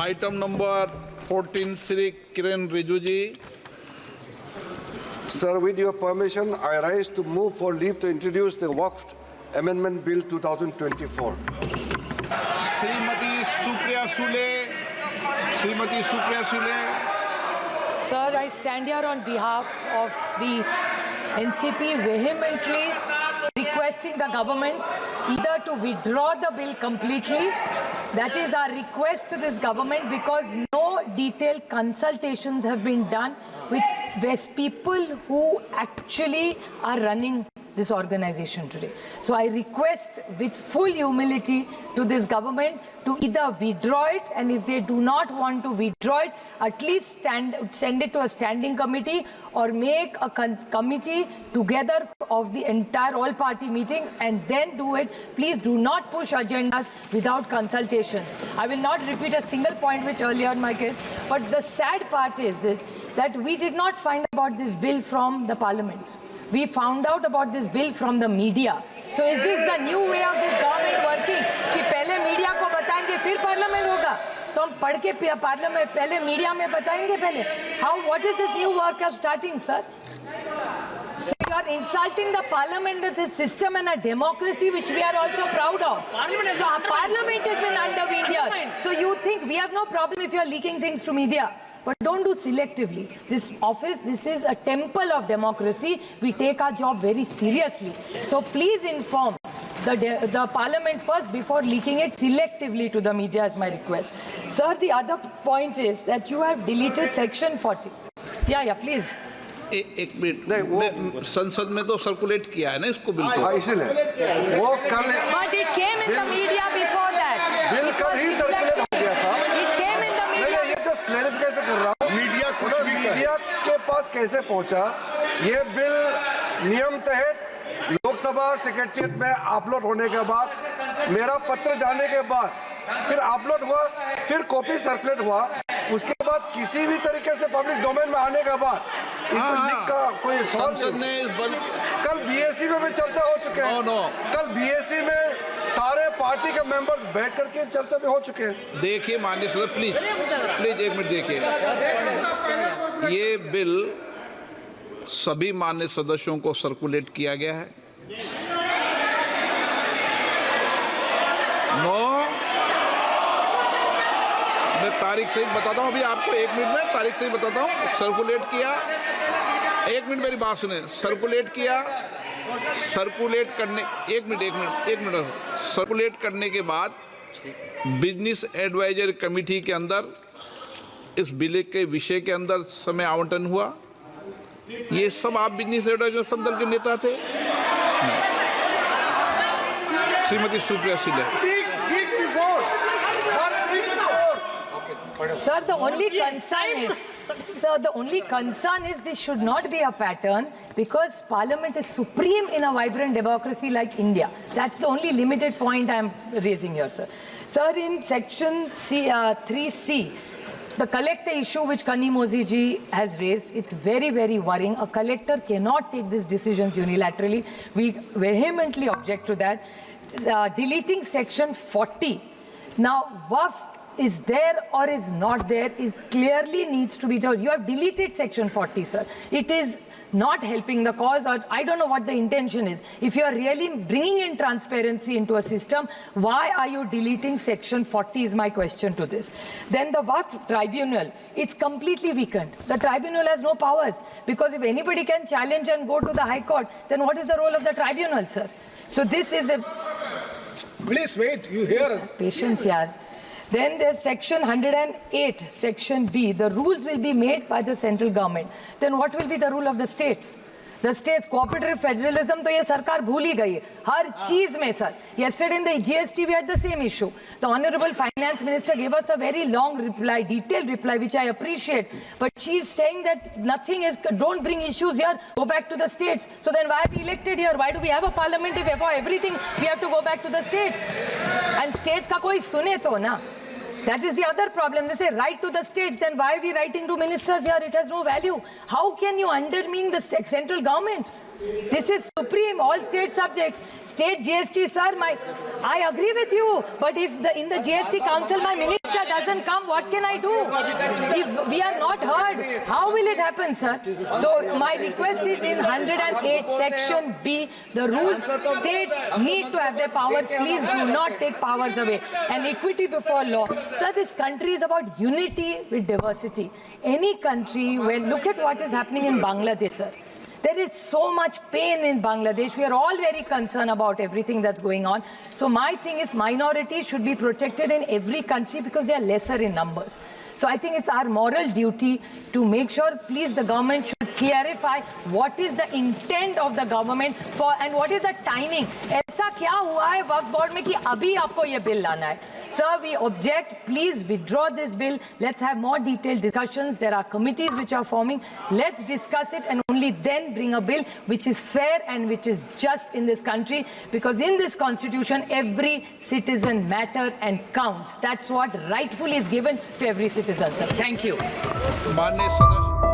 Item number 14, Shri Kiren Rijiju ji. Sir, with your permission, I rise to move for leave to introduce the Waqf Amendment Bill 2024. Srimati Supriya Sule. Sir, I stand here on behalf of the NCP vehemently requesting the government either to withdraw the bill completely. That is our request to this government, because no detailed consultations have been done with people who actually are running this organization today. So I request with full humility to this government to either withdraw it, and if they do not want to withdraw it, at least send it to a standing committee or make a committee together of the entire all-party meeting and then do it. Please do not push agendas without consultations. I will not repeat a single point which earlier my case, but the sad part is this, that we did not find about this bill from the parliament. We found out about this bill from the media. So is this the new way of this government working? कि पहले media को बताएंगे फिर parliament होगा? तो हम पढ़ के पार्लियामेंट पहले मीडिया में बताएंगे पहले? How? What is this new work of starting, sir? So you are insulting the parliament as a system and a democracy which we are also proud of. So our parliament has been undermined here. So you think we have no problem if you are leaking things to media? But don't do selectively. This office, this is a temple of democracy. We take our job very seriously. So please inform the parliament first before leaking it selectively to the media, is my request. Sir, the other point is that you have deleted section 40. Yeah, please. एक minute, संसद में तो circulate किया है ना इसको bill को, इसलिए वो कल, but it came in the media before that. Bill कल ही सर्कुलेट हो गया था. It came in the media. ये जस्ट क्लैरिफिकेशन कर रहा हूँ. मीडिया के पास कैसे पहुंचा? ये बिल नियम तहत लोकसभा सेक्रेटरिएट में अपलोड होने के बाद, मेरा पत्र जाने के बाद, फिर अपलोड हुआ, फिर कॉपी सर्कुलेट हुआ, उसके बाद किसी भी तरीके से पब्लिक डोमेन में आने के बाद इसमें लिख का कोई संसद ने कल बीएससी में भी चर्चा हो चुके हैं. कल बीएससी में सारे पार्टी के मेंबर्स बैठ करके चर्चा भी हो चुके हैं. देखिए माननीय सदस्य, प्लीज एक मिनट देखिए. ये बिल सभी माननीय सदस्यों को सर्कुलेट किया गया है. मैं तारीख सहित बताता हूँ, अभी आपको एक मिनट में तारीख सहित बताता हूँ. सर्कुलेट किया, एक मिनट मेरी बात सुने. सर्कुलेट किया, सर्कुलेट करने, एक मिनट सर्कुलेट करने के बाद बिजनेस एडवाइजरी कमेटी के अंदर इस बिल के विषय के अंदर समय आवंटन हुआ. ये सब आप बिजनेस एडवाइजर सब दल के नेता थे. Shrimati Supriya Sule. Sir, the only concern is this should not be a pattern, because Parliament is supreme in a vibrant democracy like India. That's the only limited point I am raising here, sir. Sir, in section 3C, the collector issue which Kanni Mozi ji has raised, it's very, very worrying. A collector cannot take these decisions unilaterally. We vehemently object to that. Deleting section 40. Now, Waqf is there or is not there is clearly needs to be done. You have deleted section 40, sir. It is not helping the cause, or I don't know what the intention is. If you are really bringing in transparency into a system, why are you deleting section 40 is my question to this. Then the Waqf tribunal, it's completely weakened. The tribunal has no powers, because if anybody can challenge and go to the High Court, then what is the role of the tribunal, sir? So this is a... Please wait, you hear us. Patience, yaar. Then there's section 108, section B. The rules will be made by the central government. Then what will be the rule of the states? The states, cooperative federalism, तो ये सरकार भूल ही गई है हर चीज में, sir. Yesterday in the GST we had the same issue. The Honorable Finance Minister gave us a very long reply, detailed reply, which I appreciate. But she's saying that nothing is, don't bring issues here, go back to the states. So then why are we elected here? Why do we have a parliament if for everything we have to go back to the states? And states का कोई सुने तो ना. That is the other problem. They say write to the states, then why are we writing to ministers here? It has no value. How can you undermine the central government? This is supreme, all state subjects. State GST, sir, I agree with you. But if in the GST council my minister doesn't come, what can I do? If we are not heard, how will it happen, sir? So my request is in 108 section B, the rules states need to have their powers. Please do not take powers away. And equity before law. Sir, this country is about unity with diversity. Any country, look at what is happening in Bangladesh, sir. There is so much pain in Bangladesh. We are all very concerned about everything that's going on. So my thing is minorities should be protected in every country because they are lesser in numbers. So I think it's our moral duty to make sure, please, the government should clarify what is the intent of the government for and what is the timing. ऐसा क्या हुआ है वक्फ board में कि अभी आपको ये bill लाना है? Sir, we object. Please withdraw this bill. Let's have more detailed discussions. There are committees which are forming. Let's discuss it and only then bring a bill which is fair and which is just in this country. Because in this constitution, every citizen matters and counts. That's what rightfully is given to every citizen, sir. Thank you. माननीय सदस्य